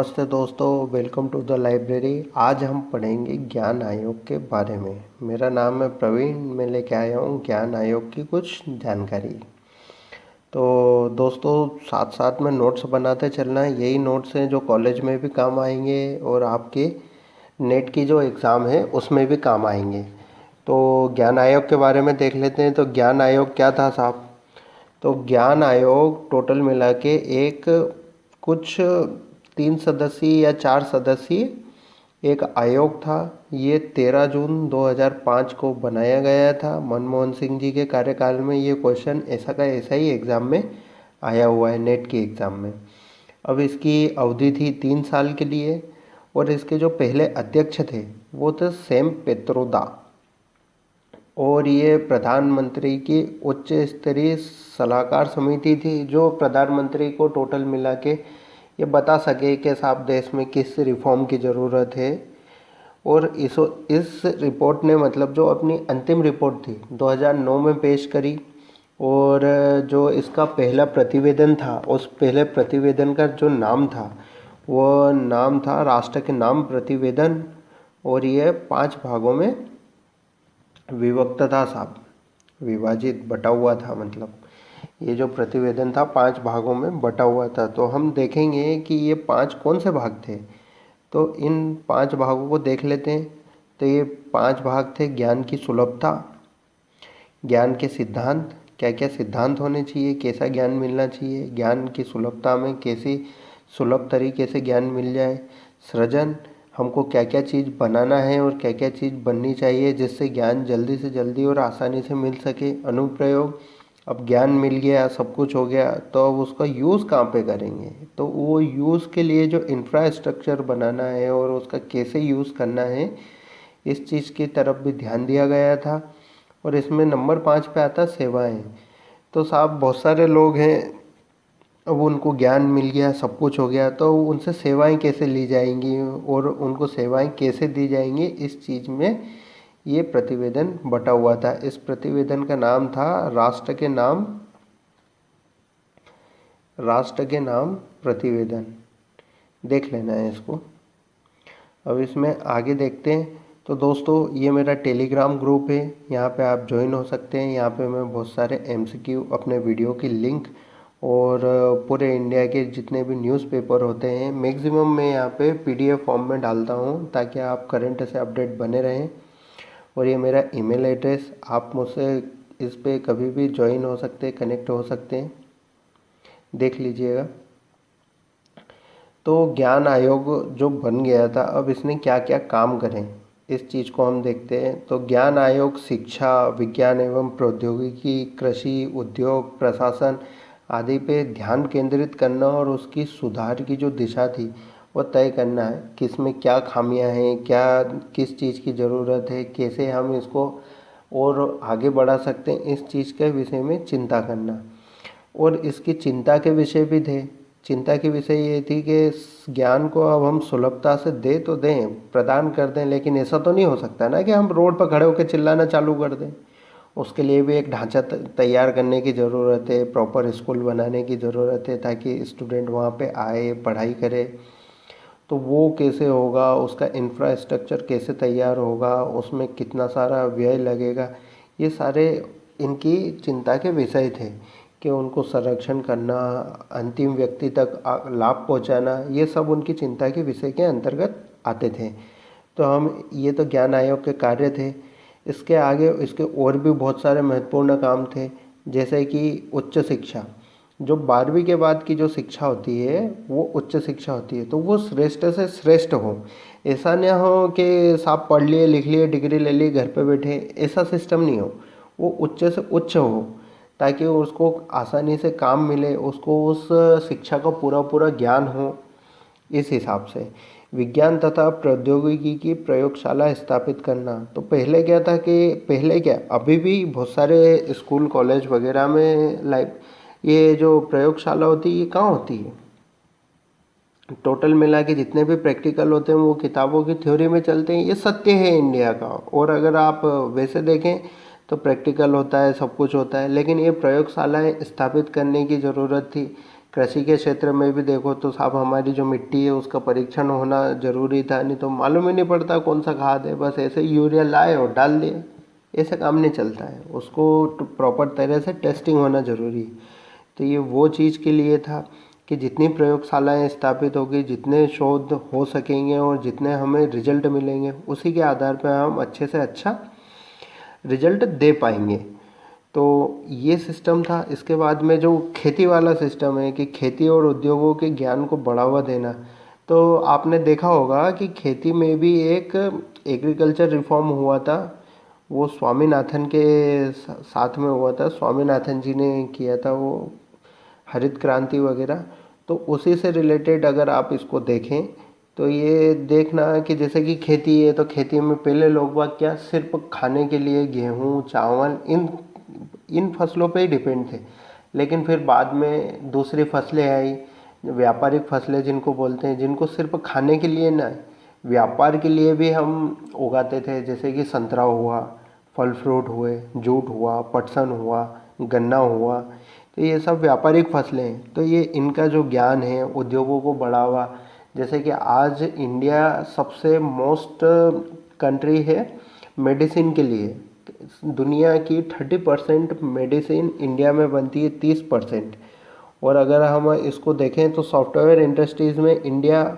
नमस्ते दोस्तों, welcome to the library. आज हम पढ़ेंगे ज्ञान आयोग के बारे में। मेरा नाम है प्रवीण। मैं लेके आया हूँ ज्ञान आयोग की कुछ जानकारी। तो दोस्तों, साथ साथ में नोट्स बनाते चलना है। यही नोट्स हैं जो कॉलेज में भी काम आएंगे और आपके नेट की जो एग्ज़ाम है उसमें भी काम आएंगे। तो ज्ञान आयोग के बारे में देख लेते हैं। तो ज्ञान आयोग क्या था साहब? तो ज्ञान आयोग टोटल मिला के एक कुछ 3 सदस्यीय या 4 सदस्यीय एक आयोग था। ये 13 जून 2005 को बनाया गया था। मनमोहन सिंह जी के कार्यकाल में ये क्वेश्चन ऐसा का ऐसा ही एग्ज़ाम में आया हुआ है, नेट की एग्ज़ाम में। अब इसकी अवधि थी 3 साल के लिए और इसके जो पहले अध्यक्ष थे वो थे सैम पेत्रोदा। और ये प्रधानमंत्री की उच्च स्तरीय सलाहकार समिति थी जो प्रधानमंत्री को टोटल मिला के ये बता सके कि साहब देश में किस रिफॉर्म की ज़रूरत है। और इस रिपोर्ट ने मतलब जो अपनी अंतिम रिपोर्ट थी 2009 में पेश करी। और जो इसका पहला प्रतिवेदन था उस पहले प्रतिवेदन का जो नाम था वो नाम था राष्ट्र के नाम प्रतिवेदन। और ये 5 भागों में विभक्त था साहब, विभाजित बटा हुआ था। मतलब ये जो प्रतिवेदन था 5 भागों में बटा हुआ था। तो हम देखेंगे कि ये 5 कौन से भाग थे। तो इन 5 भागों को देख लेते हैं। तो ये 5 भाग थे: ज्ञान की सुलभता, ज्ञान के सिद्धांत, क्या क्या सिद्धांत होने चाहिए, कैसा ज्ञान मिलना चाहिए, ज्ञान की सुलभता में कैसी सुलभ तरीके से ज्ञान मिल जाए, सृजन, हमको क्या क्या चीज़ बनाना है और क्या क्या चीज़ बननी चाहिए जिससे ज्ञान जल्दी से जल्दी और आसानी से मिल सके, अनुप्रयोग, अब ज्ञान मिल गया, सब कुछ हो गया, तो अब उसका यूज़ कहाँ पे करेंगे। तो वो यूज़ के लिए जो इंफ्रास्ट्रक्चर बनाना है और उसका कैसे यूज़ करना है, इस चीज़ की तरफ भी ध्यान दिया गया था। और इसमें नंबर 5 पे आता सेवाएं। तो साहब बहुत सारे लोग हैं, अब उनको ज्ञान मिल गया, सब कुछ हो गया, तो उनसे सेवाएं कैसे ली जाएंगी और उनको सेवाएं कैसे दी जाएंगी, इस चीज़ में ये प्रतिवेदन बटा हुआ था। इस प्रतिवेदन का नाम था राष्ट्र के नाम प्रतिवेदन। देख लेना है इसको। अब इसमें आगे देखते हैं। तो दोस्तों, ये मेरा टेलीग्राम ग्रुप है, यहाँ पे आप ज्वाइन हो सकते हैं। यहाँ पे मैं बहुत सारे एमसीक्यू, अपने वीडियो की लिंक और पूरे इंडिया के जितने भी न्यूज़पेपर होते हैं मैक्सिमम मैं यहाँ पे पीडीएफ फॉर्म में डालता हूँ ताकि आप करंट से अपडेट बने रहें। और ये मेरा ईमेल एड्रेस, आप मुझसे इस पे कभी भी ज्वाइन हो सकते हैं, कनेक्ट हो सकते हैं, देख लीजिएगा। तो ज्ञान आयोग जो बन गया था, अब इसने क्या क्या काम करें इस चीज़ को हम देखते हैं। तो ज्ञान आयोग शिक्षा, विज्ञान एवं प्रौद्योगिकी, कृषि, उद्योग, प्रशासन आदि पे ध्यान केंद्रित करना और उसकी सुधार की जो दिशा थी वो तय करना है। किस में क्या खामियां हैं, क्या किस चीज़ की ज़रूरत है, कैसे हम इसको और आगे बढ़ा सकते हैं, इस चीज़ के विषय में चिंता करना। और इसकी चिंता के विषय भी थे। चिंता की विषय ये थी कि ज्ञान को अब हम सुलभता से दे तो दें, प्रदान कर दें, लेकिन ऐसा तो नहीं हो सकता ना कि हम रोड पर खड़े होकर चिल्लाना चालू कर दें। उसके लिए भी एक ढांचा तैयार करने की ज़रूरत है, प्रॉपर स्कूल बनाने की ज़रूरत है ताकि स्टूडेंट वहाँ पे आए, पढ़ाई करे। तो वो कैसे होगा, उसका इंफ्रास्ट्रक्चर कैसे तैयार होगा, उसमें कितना सारा व्यय लगेगा, ये सारे इनकी चिंता के विषय थे कि उनको संरक्षण करना, अंतिम व्यक्ति तक लाभ पहुंचाना, ये सब उनकी चिंता के विषय के अंतर्गत आते थे। तो हम ये तो ज्ञान आयोग के कार्य थे। इसके आगे इसके और भी बहुत सारे महत्वपूर्ण काम थे, जैसे कि उच्च शिक्षा। जो 12वीं के बाद की जो शिक्षा होती है वो उच्च शिक्षा होती है, तो वो श्रेष्ठ से श्रेष्ठ हो। ऐसा ना हो कि साहब पढ़ लिए, लिख लिए, डिग्री ले ली, घर पे बैठे, ऐसा सिस्टम नहीं हो। वो उच्च से उच्च हो ताकि उसको आसानी से काम मिले, उसको उस शिक्षा का पूरा पूरा ज्ञान हो। इस हिसाब से विज्ञान तथा प्रौद्योगिकी की प्रयोगशाला स्थापित करना। तो पहले क्या था कि अभी भी बहुत सारे स्कूल, कॉलेज वगैरह में ये जो प्रयोगशाला होती है ये कहाँ होती है। टोटल मिला के जितने भी प्रैक्टिकल होते हैं वो किताबों की थ्योरी में चलते हैं, ये सत्य है इंडिया का। और अगर आप वैसे देखें तो प्रैक्टिकल होता है, सब कुछ होता है, लेकिन ये प्रयोगशालाएं स्थापित करने की ज़रूरत थी कृषि के क्षेत्र में भी देखो तो साहब हमारी जो मिट्टी है उसका परीक्षण होना ज़रूरी था, नहीं तो मालूम ही नहीं पड़ता कौन सा खाद है, बस ऐसे यूरिया लाए और डाल दिए, ऐसा काम नहीं चलता है। उसको प्रॉपर तरह से टेस्टिंग होना ज़रूरी है। तो ये वो चीज़ के लिए था कि जितनी प्रयोगशालाएं स्थापित होगी, जितने शोध हो सकेंगे और जितने हमें रिजल्ट मिलेंगे, उसी के आधार पर हम अच्छे से अच्छा रिजल्ट दे पाएंगे। तो ये सिस्टम था। इसके बाद में जो खेती वाला सिस्टम है कि खेती और उद्योगों के ज्ञान को बढ़ावा देना, तो आपने देखा होगा कि खेती में भी एक एग्रीकल्चर रिफॉर्म हुआ था, वो स्वामीनाथन के साथ में हुआ था। स्वामीनाथन जी ने किया था वो हरित क्रांति वगैरह। तो उसी से रिलेटेड अगर आप इसको देखें तो ये देखना कि जैसे कि खेती है, तो खेती में पहले लोग बाग क्या सिर्फ खाने के लिए गेहूँ चावल इन फसलों पे ही डिपेंड थे। लेकिन फिर बाद में दूसरी फसलें आई, व्यापारिक फसलें जिनको बोलते हैं, जिनको सिर्फ खाने के लिए ना व्यापार के लिए भी हम उगाते थे, जैसे कि संतरा हुआ, फल फ्रूट हुए, जूट हुआ, पटसन हुआ, गन्ना हुआ। तो ये सब व्यापारिक फसलें हैं। तो ये इनका जो ज्ञान है, उद्योगों को बढ़ावा, जैसे कि आज इंडिया सबसे मोस्ट कंट्री है मेडिसिन के लिए। दुनिया की 30% मेडिसिन इंडिया में बनती है, 30%। और अगर हम इसको देखें तो सॉफ्टवेयर इंडस्ट्रीज़ में इंडिया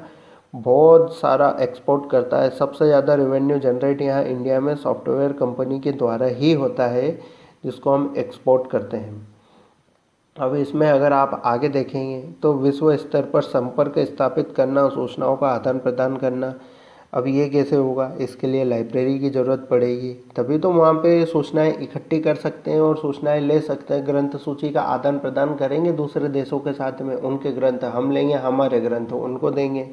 बहुत सारा एक्सपोर्ट करता है। सबसे ज़्यादा रेवेन्यू जनरेट यहाँ इंडिया में सॉफ्टवेयर कंपनी के द्वारा ही होता है, जिसको हम एक्सपोर्ट करते हैं। अब इसमें अगर आप आगे देखेंगे तो विश्व स्तर पर संपर्क स्थापित करना, सूचनाओं का आदान प्रदान करना। अब ये कैसे होगा? इसके लिए लाइब्रेरी की ज़रूरत पड़ेगी, तभी तो वहाँ पे सूचनाएं इकट्ठी कर सकते हैं और सूचनाएं ले सकते हैं। ग्रंथ सूची का आदान प्रदान करेंगे दूसरे देशों के साथ में, उनके ग्रंथ हम लेंगे, हमारे ग्रंथ उनको देंगे।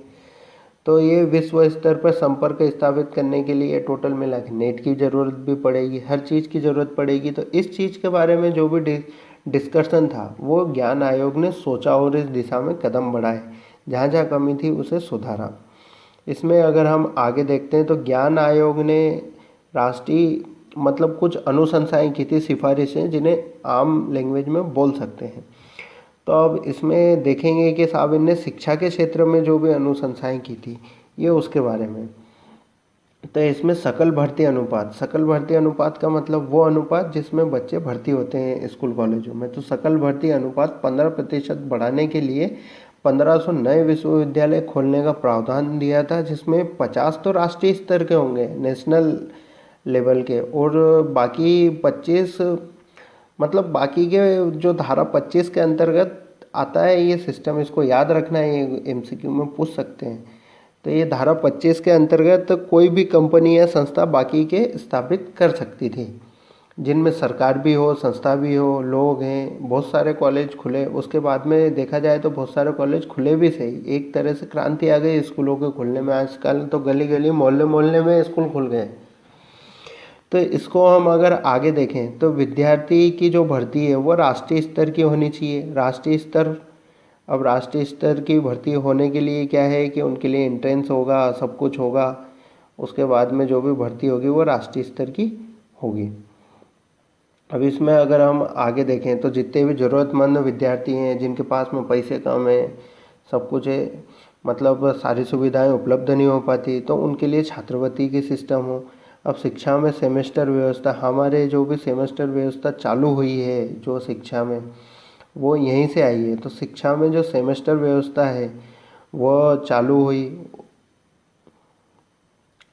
तो ये विश्व स्तर पर संपर्क स्थापित करने के लिए टोटल मिला के नेट की ज़रूरत भी पड़ेगी, हर चीज़ की ज़रूरत पड़ेगी। तो इस चीज़ के बारे में जो भी डिस्कशन था वो ज्ञान आयोग ने सोचा और इस दिशा में कदम बढ़ाए, जहाँ जहाँ कमी थी उसे सुधारा। इसमें अगर हम आगे देखते हैं तो ज्ञान आयोग ने राष्ट्रीय मतलब कुछ अनुशंसाएं की थी, सिफारिशें, जिन्हें आम लैंग्वेज में बोल सकते हैं। तो अब इसमें देखेंगे कि साहब इनने शिक्षा के क्षेत्र में जो भी अनुशंसाएं की थी, ये उसके बारे में। तो इसमें सकल भर्ती अनुपात, सकल भर्ती अनुपात का मतलब वो अनुपात जिसमें बच्चे भर्ती होते हैं स्कूल कॉलेजों में। तो सकल भर्ती अनुपात 15% बढ़ाने के लिए 1500 नए विश्वविद्यालय खोलने का प्रावधान दिया था, जिसमें 50 तो राष्ट्रीय स्तर के होंगे, नेशनल लेवल के, और बाकी 25 मतलब बाकी के जो धारा 25 के अंतर्गत आता है ये सिस्टम, इसको याद रखना है, ये एमसीक्यू में पूछ सकते हैं। तो ये धारा 25 के अंतर्गत कोई भी कंपनी या संस्था बाकी के स्थापित कर सकती थी, जिनमें सरकार भी हो, संस्था भी हो, लोग हैं। बहुत सारे कॉलेज खुले, उसके बाद में देखा जाए तो बहुत सारे कॉलेज खुले भी सही, एक तरह से क्रांति आ गई स्कूलों के खुलने में। आजकल तो गली गली मोहल्ले मोहल्ले में स्कूल खुल गए। तो इसको हम अगर आगे देखें तो विद्यार्थी की जो भर्ती है वो राष्ट्रीय स्तर की होनी चाहिए। राष्ट्रीय स्तर, अब राष्ट्रीय स्तर की भर्ती होने के लिए क्या है कि उनके लिए एंट्रेंस होगा, सब कुछ होगा। उसके बाद में जो भी भर्ती होगी वो राष्ट्रीय स्तर की होगी। अब इसमें अगर हम आगे देखें तो जितने भी ज़रूरतमंद विद्यार्थी हैं, जिनके पास में पैसे कम हैं, सब कुछ है, मतलब सारी सुविधाएं उपलब्ध नहीं हो पाती, तो उनके लिए छात्रवृत्ति की सिस्टम हो। अब शिक्षा में सेमेस्टर व्यवस्था, हमारे जो भी सेमेस्टर व्यवस्था चालू हुई है जो शिक्षा में, वो यहीं से आई है। तो शिक्षा में जो सेमेस्टर व्यवस्था है वो चालू हुई,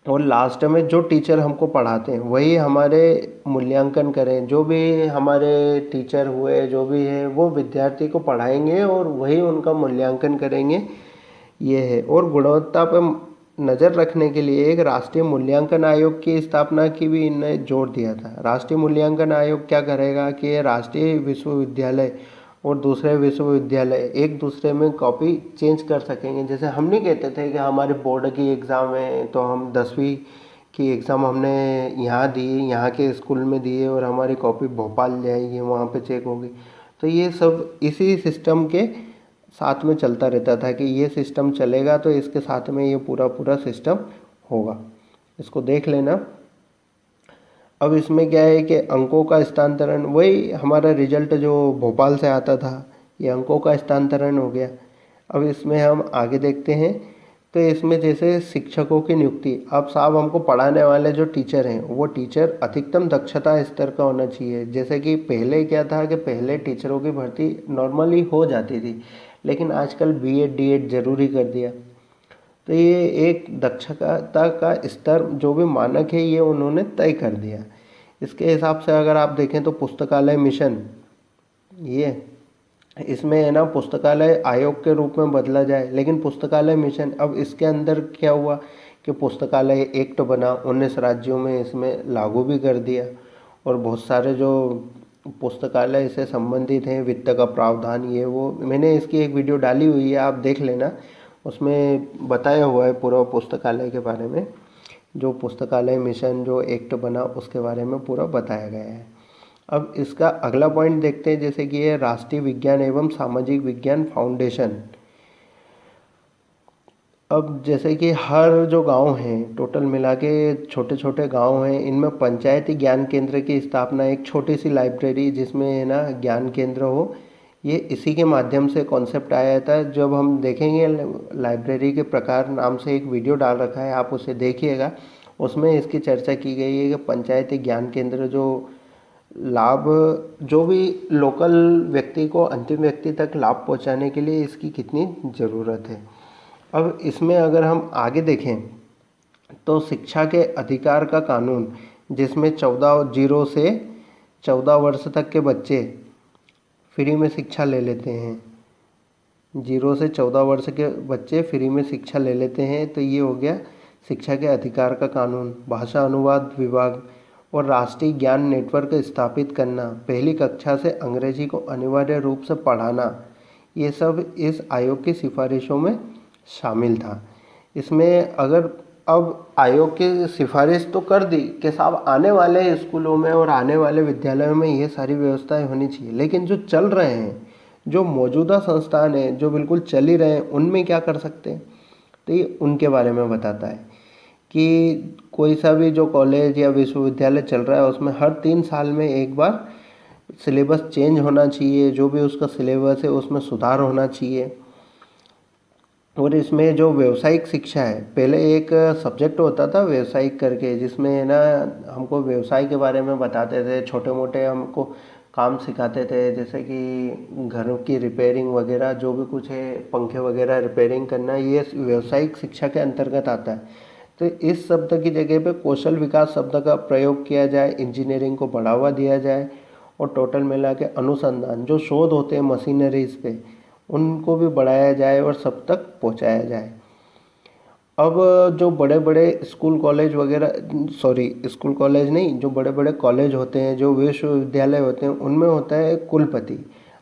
और लास्ट में जो टीचर हमको पढ़ाते हैं वही हमारे मूल्यांकन करें। जो भी हमारे टीचर हुए, जो भी है, वो विद्यार्थी को पढ़ाएंगे और वही उनका मूल्यांकन करेंगे, ये है। और गुणवत्ता पर नज़र रखने के लिए एक राष्ट्रीय मूल्यांकन आयोग की स्थापना की भी इन्होंने जोर दिया था। राष्ट्रीय मूल्यांकन आयोग क्या करेगा कि ये राष्ट्रीय विश्वविद्यालय और दूसरे विश्वविद्यालय एक दूसरे में कॉपी चेंज कर सकेंगे। जैसे हम नहीं कहते थे कि हमारे बोर्ड की एग्ज़ाम है तो हम 10वीं की एग्ज़ाम हमने यहाँ दी, यहाँ के स्कूल में दिए, और हमारी कॉपी भोपाल जाएगी, वहाँ पे चेक होगी। तो ये सब इसी सिस्टम के साथ में चलता रहता था कि ये सिस्टम चलेगा तो इसके साथ में ये पूरा पूरा सिस्टम होगा। इसको देख लेना। अब इसमें क्या है कि अंकों का स्थानांतरण, वही हमारा रिजल्ट जो भोपाल से आता था ये अंकों का स्थानांतरण हो गया। अब इसमें हम आगे देखते हैं, तो इसमें जैसे शिक्षकों की नियुक्ति, अब साहब हमको पढ़ाने वाले जो टीचर हैं वो टीचर अधिकतम दक्षता स्तर का होना चाहिए। जैसे कि पहले क्या था कि पहले टीचरों की भर्ती नॉर्मली हो जाती थी, लेकिन आजकल बीएड डीएड ज़रूरी कर दिया। तो ये एक दक्षता का स्तर जो भी मानक है ये उन्होंने तय कर दिया। इसके हिसाब से अगर आप देखें तो पुस्तकालय मिशन, ये इसमें है ना पुस्तकालय आयोग के रूप में बदला जाए, लेकिन पुस्तकालय मिशन, अब इसके अंदर क्या हुआ कि पुस्तकालय एक्ट बना, 19 राज्यों में इसमें लागू भी कर दिया। और बहुत सारे जो पुस्तकालय से संबंधित हैं, वित्त का प्रावधान, ये वो, मैंने इसकी एक वीडियो डाली हुई है, आप देख लेना, उसमें बताया हुआ है पूरा पुस्तकालय के बारे में। जो पुस्तकालय मिशन जो एक्ट बना उसके बारे में पूरा बताया गया है। अब इसका अगला पॉइंट देखते हैं, जैसे कि ये राष्ट्रीय विज्ञान एवं सामाजिक विज्ञान फाउंडेशन। अब जैसे कि हर जो गांव हैं, टोटल मिला के छोटे छोटे गांव हैं, इनमें पंचायती ज्ञान केंद्र की स्थापना, एक छोटी सी लाइब्रेरी जिसमें है ना ज्ञान केंद्र हो, ये इसी के माध्यम से कॉन्सेप्ट आया था। जब हम देखेंगे लाइब्रेरी के प्रकार नाम से एक वीडियो डाल रखा है, आप उसे देखिएगा, उसमें इसकी चर्चा की गई है कि पंचायती ज्ञान केंद्र जो लाभ, जो भी लोकल व्यक्ति को अंतिम व्यक्ति तक लाभ पहुंचाने के लिए इसकी कितनी ज़रूरत है। अब इसमें अगर हम आगे देखें तो शिक्षा के अधिकार का कानून, जिसमें 0 से 14 वर्ष तक के बच्चे फ्री में शिक्षा ले लेते हैं। 0 से 14 वर्ष के बच्चे फ्री में शिक्षा ले लेते हैं। तो ये हो गया शिक्षा के अधिकार का कानून। भाषा अनुवाद विभाग और राष्ट्रीय ज्ञान नेटवर्क स्थापित करना, पहली कक्षा से अंग्रेजी को अनिवार्य रूप से पढ़ाना, ये सब इस आयोग की सिफारिशों में शामिल था। इसमें अगर अब आयोग की सिफारिश तो कर दी कि साहब आने वाले स्कूलों में और आने वाले विद्यालयों में ये सारी व्यवस्थाएं होनी चाहिए, लेकिन जो चल रहे हैं, जो मौजूदा संस्थान हैं, जो बिल्कुल चल ही रहे हैं, उनमें क्या कर सकते हैं। तो ये उनके बारे में बताता है कि कोई सा भी जो कॉलेज या विश्वविद्यालय चल रहा है उसमें हर 3 साल में एक बार सिलेबस चेंज होना चाहिए, जो भी उसका सिलेबस है उसमें सुधार होना चाहिए। और इसमें जो व्यावसायिक शिक्षा है, पहले एक सब्जेक्ट होता था व्यावसायिक करके, जिसमें ना हमको व्यवसाय के बारे में बताते थे, छोटे मोटे हमको काम सिखाते थे, जैसे कि घरों की रिपेयरिंग वगैरह, जो भी कुछ है, पंखे वगैरह रिपेयरिंग करना, ये व्यावसायिक शिक्षा के अंतर्गत आता है। तो इस शब्द की जगह पे कौशल विकास शब्द का प्रयोग किया जाए, इंजीनियरिंग को बढ़ावा दिया जाए, और टोटल मिला के अनुसंधान, जो शोध होते हैं मशीनरीज पे, उनको भी बढ़ाया जाए और सब तक पहुंचाया जाए। अब जो बड़े बड़े स्कूल कॉलेज वगैरह, सॉरी स्कूल कॉलेज नहीं, जो बड़े बड़े कॉलेज होते हैं, जो विश्वविद्यालय होते हैं, उनमें होता है कुलपति।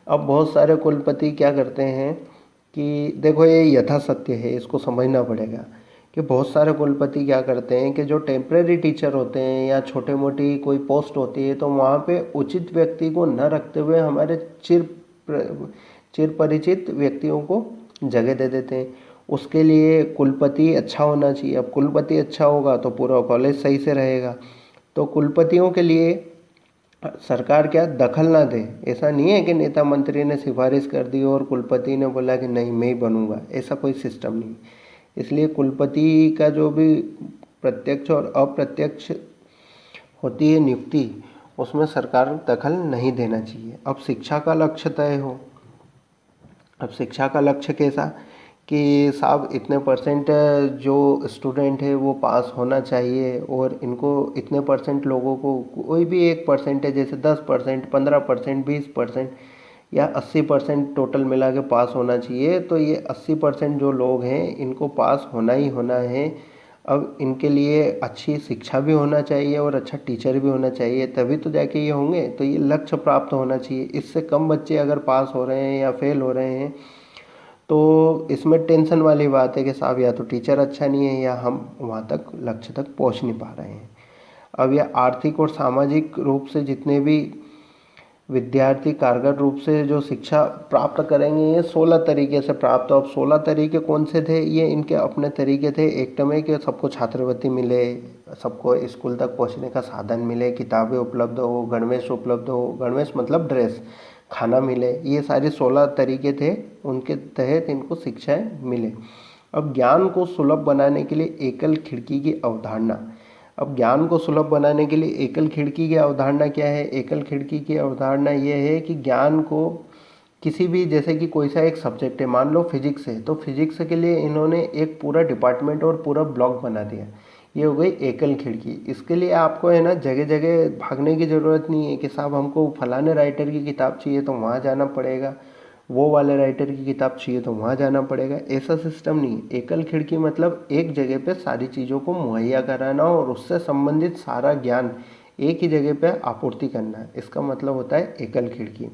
अब बहुत सारे कुलपति क्या करते हैं कि देखो ये यथासत्य है, इसको समझना पड़ेगा कि बहुत सारे कुलपति क्या करते हैं कि जो टेम्परेरी टीचर होते हैं या छोटे मोटी कोई पोस्ट होती है, तो वहाँ पे उचित व्यक्ति को न रखते हुए हमारे चिर परिचित व्यक्तियों को जगह दे देते हैं। उसके लिए कुलपति अच्छा होना चाहिए। अब कुलपति अच्छा होगा तो पूरा कॉलेज सही से रहेगा। तो कुलपतियों के लिए सरकार क्या दखल ना दे। ऐसा नहीं है कि नेता मंत्री ने सिफारिश कर दी और कुलपति ने बोला कि नहीं मैं ही बनूंगा, ऐसा कोई सिस्टम नहीं। इसलिए कुलपति का जो भी प्रत्यक्ष और अप्रत्यक्ष होती है नियुक्ति, उसमें सरकार दखल नहीं देना चाहिए। अब शिक्षा का लक्ष्य तय हो। अब शिक्षा का लक्ष्य कैसा कि साहब इतने परसेंट जो स्टूडेंट है वो पास होना चाहिए, और इनको इतने परसेंट लोगों को, कोई भी एक परसेंट है, जैसे 10%, 15%, 20% या 80% टोटल मिला के पास होना चाहिए। तो ये 80% जो लोग हैं इनको पास होना ही होना है। अब इनके लिए अच्छी शिक्षा भी होना चाहिए और अच्छा टीचर भी होना चाहिए, तभी तो जाके ये होंगे। तो ये लक्ष्य प्राप्त होना चाहिए। इससे कम बच्चे अगर पास हो रहे हैं या फेल हो रहे हैं तो इसमें टेंशन वाली बात है कि साहब या तो टीचर अच्छा नहीं है या हम वहाँ तक लक्ष्य तक पहुँच नहीं पा रहे हैं। अब यह आर्थिक और सामाजिक रूप से जितने भी विद्यार्थी कारगर रूप से जो शिक्षा प्राप्त करेंगे, ये 16 तरीके से प्राप्त। अब 16 तरीके कौन से थे, ये इनके अपने तरीके थे। एक में कि सबको छात्रवृत्ति मिले, सबको स्कूल तक पहुंचने का साधन मिले, किताबें उपलब्ध हो, गणवेश उपलब्ध हो। गणवेश मतलब ड्रेस, खाना मिले, ये सारे 16 तरीके थे, उनके तहत इनको शिक्षाएं मिले। अब ज्ञान को सुलभ बनाने के लिए एकल खिड़की की अवधारणा। अब ज्ञान को सुलभ बनाने के लिए एकल खिड़की की अवधारणा क्या है? एकल खिड़की की अवधारणा ये है कि ज्ञान को किसी भी, जैसे कि कोई सा एक सब्जेक्ट है, मान लो फिजिक्स है, तो फिजिक्स के लिए इन्होंने एक पूरा डिपार्टमेंट और पूरा ब्लॉक बना दिया। ये हो गई एकल खिड़की। इसके लिए आपको है ना जगह जगह भागने की ज़रूरत नहीं है कि साहब हमको फलाने राइटर की किताब चाहिए तो वहाँ जाना पड़ेगा, वो वाले राइटर की किताब चाहिए तो वहाँ जाना पड़ेगा। ऐसा सिस्टम नहीं है। एकल खिड़की मतलब एक जगह पे सारी चीज़ों को मुहैया कराना और उससे संबंधित सारा ज्ञान एक ही जगह पे आपूर्ति करना, इसका मतलब होता है एकल खिड़की।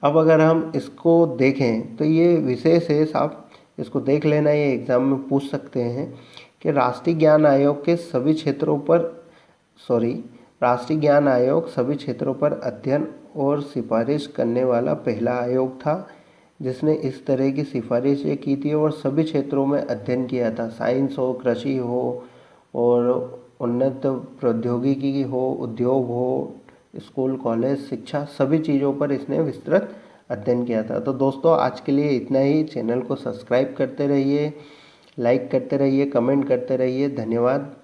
अब अगर हम इसको देखें तो ये विशेष है साहब, इसको देख लेना, ये एग्ज़ाम में पूछ सकते हैं कि राष्ट्रीय ज्ञान आयोग के सभी क्षेत्रों पर राष्ट्रीय ज्ञान आयोग सभी क्षेत्रों पर अध्ययन और सिफारिश करने वाला पहला आयोग था जिसने इस तरह की सिफारिशें की थी और सभी क्षेत्रों में अध्ययन किया था। साइंस हो, कृषि हो और उन्नत प्रौद्योगिकी हो, उद्योग हो, स्कूल कॉलेज शिक्षा, सभी चीज़ों पर इसने विस्तृत अध्ययन किया था। तो दोस्तों आज के लिए इतना ही। चैनल को सब्सक्राइब करते रहिए, लाइक करते रहिए, कमेंट करते रहिए। धन्यवाद।